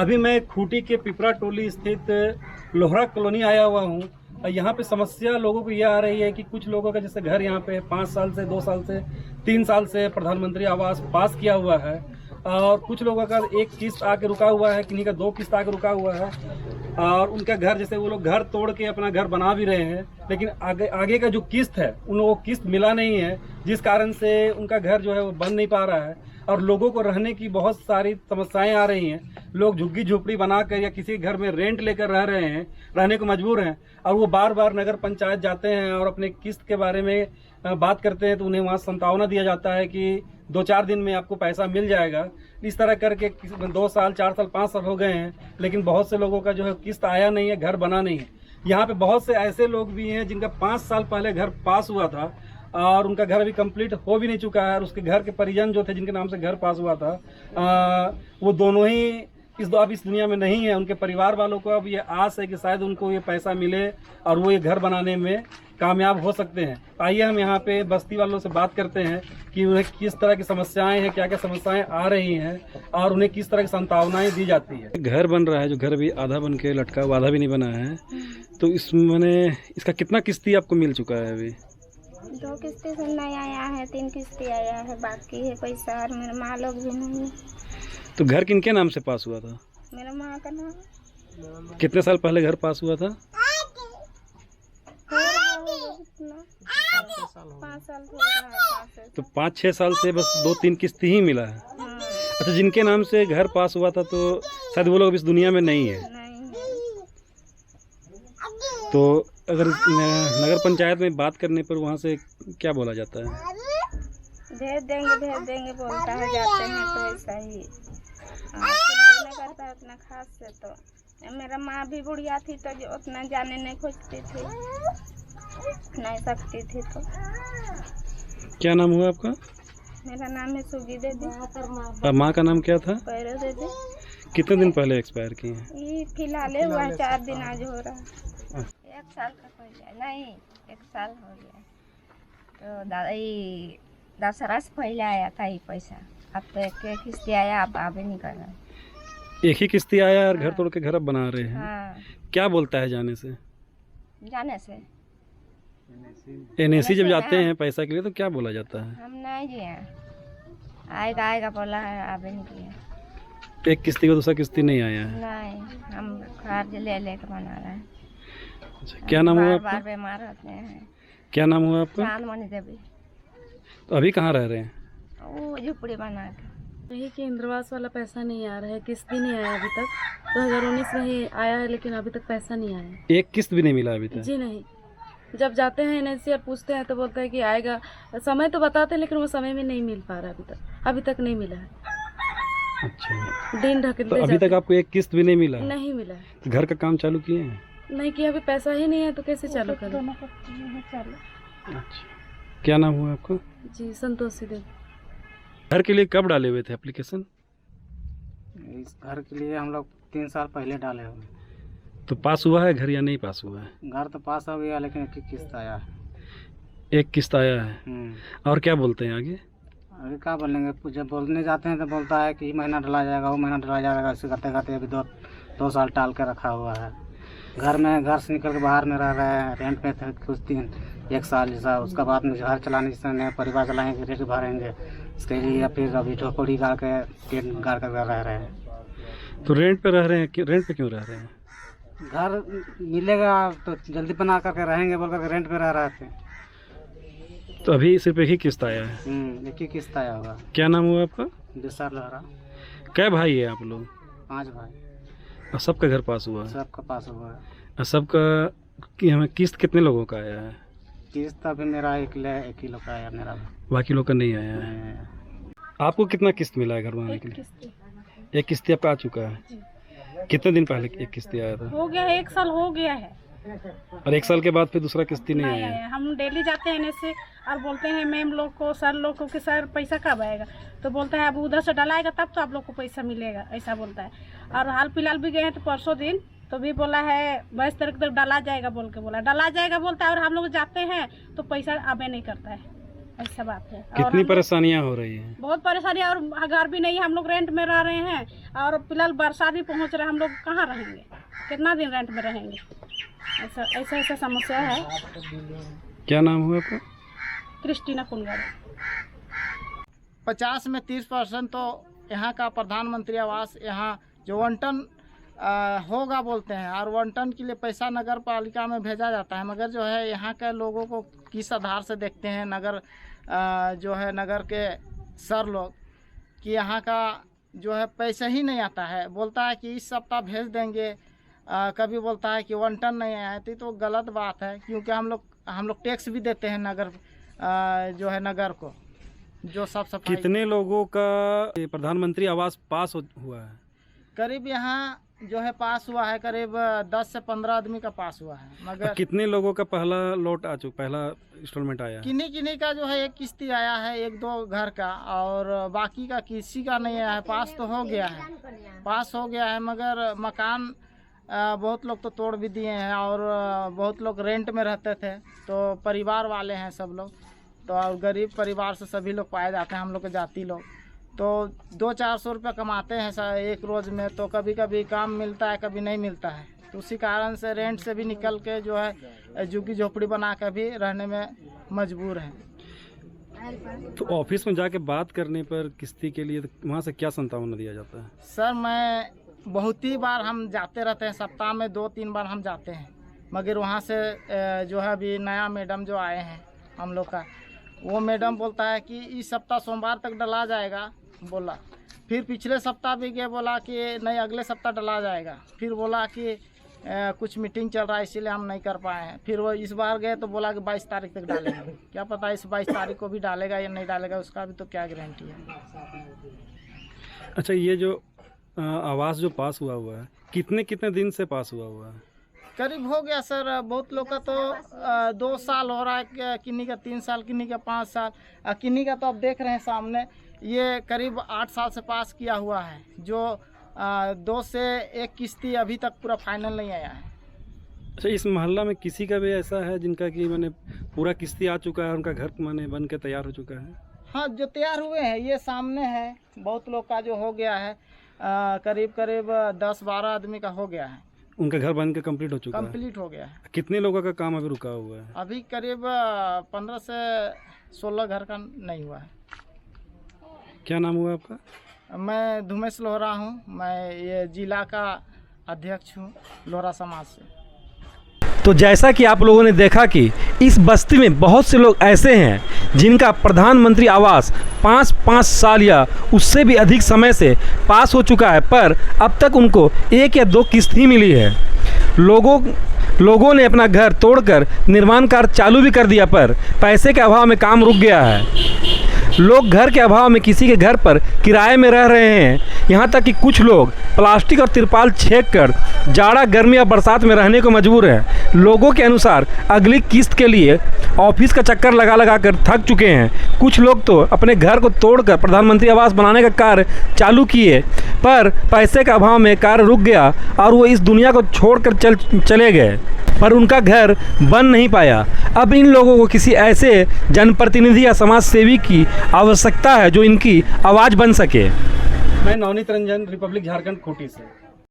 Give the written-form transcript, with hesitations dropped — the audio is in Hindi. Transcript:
अभी मैं खूंटी के पिपरा टोली स्थित लोहरा कॉलोनी आया हुआ हूँ। यहाँ पे समस्या लोगों को यह आ रही है कि कुछ लोगों का जैसे घर यहाँ पे 5 साल से 2 साल से 3 साल से प्रधानमंत्री आवास पास किया हुआ है और कुछ लोगों का एक किस्त आके रुका हुआ है, किन्हीं का 2 किस्त आके रुका हुआ है और उनका घर जैसे वो लोग घर तोड़ के अपना घर बना भी रहे हैं, लेकिन आगे का जो किस्त है उन लोगों को किस्त मिला नहीं है, जिस कारण से उनका घर जो है वो बन नहीं पा रहा है और लोगों को रहने की बहुत सारी समस्याएं आ रही हैं। लोग झुग्गी झोपड़ी बनाकर या किसी घर में रेंट लेकर रह रहे हैं, रहने को मजबूर हैं और वो बार बार नगर पंचायत जाते हैं और अपने किस्त के बारे में बात करते हैं तो उन्हें वहाँ संतावना दिया जाता है कि 2-4 दिन में आपको पैसा मिल जाएगा। इस तरह करके 2 साल 4 साल 5 साल हो गए हैं, लेकिन बहुत से लोगों का जो है किस्त आया नहीं है, घर बना नहीं है। यहाँ पे बहुत से ऐसे लोग भी हैं जिनका 5 साल पहले घर पास हुआ था और उनका घर अभी कंप्लीट हो भी नहीं चुका है और उसके घर के परिजन जो थे जिनके नाम से घर पास हुआ था वो दोनों ही अब इस दुनिया में नहीं है। उनके परिवार वालों को अब ये आस है कि शायद उनको ये पैसा मिले और वो ये घर बनाने में कामयाब हो सकते हैं। आइए हम यहाँ पे बस्ती वालों से बात करते हैं कि उन्हें किस तरह की समस्याएं हैं, क्या क्या समस्याएं आ रही हैं और उन्हें किस तरह की संभावनाएं दी जाती है। घर बन रहा है, जो घर अभी आधा बन के लटका हुआ, आधा भी नहीं बना है, तो इसमें इसका कितना किस्ती आपको मिल चुका है? अभी 2 किस्ती से नहीं आया है, 3 किस्ती आया है, बाकी है पैसा और मेरे माँ लोग भी नहीं। तो घर किनके नाम से पास हुआ था? मेरा माँ का नाम। कितने साल पहले घर पास हुआ था? 5 साल हो रहा है। तो 5-6 साल से बस 2-3 किस्ती ही मिला है। अच्छा, जिनके नाम से घर पास हुआ था तो शायद वो लोग इस दुनिया में नहीं है। तो अगर नगर पंचायत में बात करने पर वहाँ से क्या बोला जाता है? भेज देंगे बोलता है, जाते हैं तो ऐसा ही नहीं करता है उतना खास से। तो मेरा माँ भी बुढ़िया थी तो जो उतना जाने नहीं खोजती थी, नहीं सकती थी। तो क्या नाम हुआ आपका? मेरा नाम है सुगी देवी। माँ का नाम क्या था? पैरो देवी। कितने दिन पहले एक्सपायर किए हैं? ये फिलहाल हुआ है, 4 दिन आज हो रहा है। 1 साल का पहले नहीं, 1 साल हो गया। तो दादा दशहरा से पहले आया था ये पैसा, अब तो एक किस्ती आया, अब आगे नहीं कर रहा। एक ही किस्ती आया और घर तोड़ के घर अब बना रहे हैं। हाँ। क्या बोलता है जाने से? एनएसी जब जाते हैं पैसा के लिए तो क्या बोला जाता है? हम नहीं जिए, आएगा बोला है, आगे नहीं किया। एक किस्ती का दूसरा किस्ती नहीं आया है? नहीं, हम कर्ज ले लेकर बना रहे हैं। अच्छा, क्या नाम हुआ आपका? बार बीमार होते हैं। क्या नाम हुआ आपका? चांदमणि देवी। तो अभी कहाँ रह रहे हैं? वो झुपड़ी बना के। यही कि इंद्रवास वाला पैसा नहीं आ रहा है, किस्त भी नहीं आया अभी तक। 2019 में ही आया है लेकिन अभी तक पैसा नहीं आया। एक किस्त भी नहीं मिला अभी तक? जी नहीं। जब जाते हैं एनएसी पूछते हैं तो बोलते हैं कि आएगा, समय तो बताते हैं लेकिन वो समय में नहीं मिल पा रहा अभी तक नहीं मिला है। अच्छा, दिन ढकते तो अभी तक आपको एक किस्त भी नहीं मिला? नहीं मिला है। तो घर का काम चालू किए हैं? नहीं किया, अभी पैसा ही नहीं है तो कैसे चालू करें? अच्छा, क्या नाम हुआ आपका? जी संतोषी देवी। घर के लिए कब डाले हुए थे एप्लीकेशन? इस घर के लिए हम लोग 3 साल पहले डाले हुए। तो पास हुआ है घर या नहीं पास हुआ है? घर तो पास हो गया लेकिन एक किस्त आया है। एक किस्त आया है। और क्या बोलते हैं आगे? अभी क्या बोलेंगे, जब बोलने जाते हैं तो बोलता है कि महीना डला जाएगा, वो महीना डला जाएगा। ऐसे करते करते अभी 2 साल टाल के रखा हुआ है। घर से निकल के बाहर में रह रहे हैं, रेंट पे थे कुछ दिन 1 साल जैसा। उसका बाद में घर चलाने जैसे परिवार चलाएंगे, रेट भरेंगे, इसके लिए फिर अभी झोपड़ी गाड़ के पेट गाड़ कर रह रहे हैं। तो रेंट पे रह रहे हैं? रेंट पे क्यों रह रहे हैं? घर मिलेगा तो जल्दी बना करके रहेंगे बोल करके रेंट पे रह रहे थे। तो अभी सिर्फ एक ही किस्त आया है? एक ही किस्त आया होगा। क्या नाम हुआ आपका? विशाल लोहरा। क्या भाई है आप लोग? 5 भाई। और सबका घर पास हुआ है? सबका पास हुआ है। और सबका हमें किस्त कितने लोगों का आया है? किस्त अभी मेरा एक ही लोग का आया, मेरा बाकी लोग का नहीं आया है। आपको कितना किस्त मिला है घर बनाने के लिए? एक किस्ती आपका आ चुका है। कितने दिन पहले एक किस्ती आया था? हो गया है, 1 साल हो गया है। और 1 साल के बाद फिर दूसरा किस्ती नहीं आया है? हम डेली जाते हैं ऐसे और बोलते हैं मैम लोग को, सर लोग को कि सर पैसा कब आएगा? तो बोलता है अब उधर से डलाएगा तब तो आप लोग को पैसा मिलेगा, ऐसा बोलता है। और हाल फिलहाल भी गए हैं तो परसों दिन तो भी बोला है 22 तारीख तक डला जाएगा बोल के बोला, डला जाएगा बोलता है। और हम लोग जाते हैं तो पैसा आबे नहीं करता है। ऐसा बात है। और कितनी हम- परेशानियां हो रही हैं? बहुत परेशानी, और घर भी नहीं है, हम लोग रेंट में रह रहे हैं, और फिलहाल बरसात भी पहुंच रहा है, हम लोग कहाँ रहेंगे, कितना दिन रेंट में रहेंगे। ऐसा समस्या है। क्या नाम हुआ आपका? क्रिस्टीना कुलगढ़। 50 में 30% तो यहाँ का प्रधानमंत्री आवास यहाँ जो वंटन होगा बोलते हैं, और वंटन के लिए पैसा नगर पालिका में भेजा जाता है, मगर जो है यहाँ के लोगों को किस आधार से देखते हैं नगर जो है नगर के सर लोग कि यहाँ का जो है पैसा ही नहीं आता है। बोलता है कि इस सप्ताह भेज देंगे, कभी बोलता है कि वंटन नहीं आया, तो गलत बात है, क्योंकि हम लोग टैक्स भी देते हैं नगर जो है नगर को जो साफ सफाई। कितने लोगों का प्रधानमंत्री आवास पास हुआ है? करीब यहाँ जो है पास हुआ है, करीब 10 से 15 आदमी का पास हुआ है, मगर कितने लोगों का पहला लॉट आ चुका, पहला इंस्टॉलमेंट आया है? किन्हीं का जो है एक किस्ती आया है, 1-2 घर का, और बाकी का किसी का नहीं आया है। पास तो हो गया है, मगर मकान बहुत लोग तो तोड़ भी दिए हैं, और बहुत लोग रेंट में रहते थे, तो परिवार वाले हैं सब लोग, तो और गरीब परिवार से सभी लोग पाए जाते हैं, हम लोग के जाति लोग, तो 200-400 रुपये कमाते हैं एक रोज़ में, तो कभी कभी काम मिलता है, कभी नहीं मिलता है, तो उसी कारण से रेंट से भी निकल के जो है झुग्गी झोपड़ी बना के भी रहने में मजबूर हैं। तो ऑफिस में जाके बात करने पर किस्ती के लिए वहाँ से क्या संतावना दिया जाता है? सर मैं बहुत ही बार हम जाते रहते हैं, सप्ताह में 2-3 बार हम जाते हैं, मगर वहाँ से जो है अभी नया मैडम जो आए हैं हम लोग का, वो मैडम बोलता है कि इस सप्ताह सोमवार तक डला जाएगा बोला, फिर पिछले सप्ताह भी गए, बोला कि नहीं अगले सप्ताह डला जाएगा, फिर बोला कि कुछ मीटिंग चल रहा है इसीलिए हम नहीं कर पाए हैं, फिर वो इस बार गए तो बोला कि 22 तारीख तक डालेंगे। क्या पता इस 22 तारीख को भी डालेगा या नहीं डालेगा, उसका भी तो क्या गारंटी है। अच्छा, ये जो आवास जो पास हुआ है, कितने दिन से पास हुआ है? करीब हो गया सर, बहुत लोग का तो 2 साल हो रहा है, किन्हीं का 3 साल, किन्हीं का 5 साल, किन्हीं का तो आप देख रहे हैं सामने, ये करीब 8 साल से पास किया हुआ है, जो 2 से 1 किस्ती अभी तक पूरा फाइनल नहीं आया है। अच्छा, इस मोहल्ला में किसी का भी ऐसा है जिनका कि मैंने पूरा किस्ती आ चुका है, उनका घर मैंने बन के तैयार हो चुका है? हाँ, जो तैयार हुए हैं ये सामने है, बहुत लोग का जो हो गया है, करीब 10-12 आदमी का हो गया है, उनका घर बन के कंप्लीट हो चुका है? कंप्लीट हो गया है। कितने लोगों का काम अभी रुका हुआ है? अभी करीब 15 से 16 घर का नहीं हुआ है। क्या नाम हुआ आपका? मैं धुमेश लोहरा हूँ, मैं ये जिला का अध्यक्ष हूँ लोहरा समाज से। तो जैसा कि आप लोगों ने देखा कि इस बस्ती में बहुत से लोग ऐसे हैं जिनका प्रधानमंत्री आवास 5 साल या उससे भी अधिक समय से पास हो चुका है, पर अब तक उनको 1 या 2 किस्त ही मिली है। लोगों ने अपना घर तोड़कर निर्माण कार्य चालू भी कर दिया, पर पैसे के अभाव में काम रुक गया है। लोग घर के अभाव में किसी के घर पर किराए में रह रहे हैं, यहाँ तक कि कुछ लोग प्लास्टिक और तिरपाल छेक कर जाड़ा, गर्मी या बरसात में रहने को मजबूर हैं। लोगों के अनुसार अगली किस्त के लिए ऑफिस का चक्कर लगा कर थक चुके हैं। कुछ लोग तो अपने घर को तोड़कर प्रधानमंत्री आवास बनाने का कार्य चालू किए, पर पैसे के अभाव में कार्य रुक गया और वो इस दुनिया को छोड़कर चले गए, पर उनका घर बन नहीं पाया। अब इन लोगों को किसी ऐसे जनप्रतिनिधि या समाज सेवी की आवश्यकता है जो इनकी आवाज़ बन सके। मैं नवनीत रंजन, रिपब्लिक झारखंड, खूंटी से।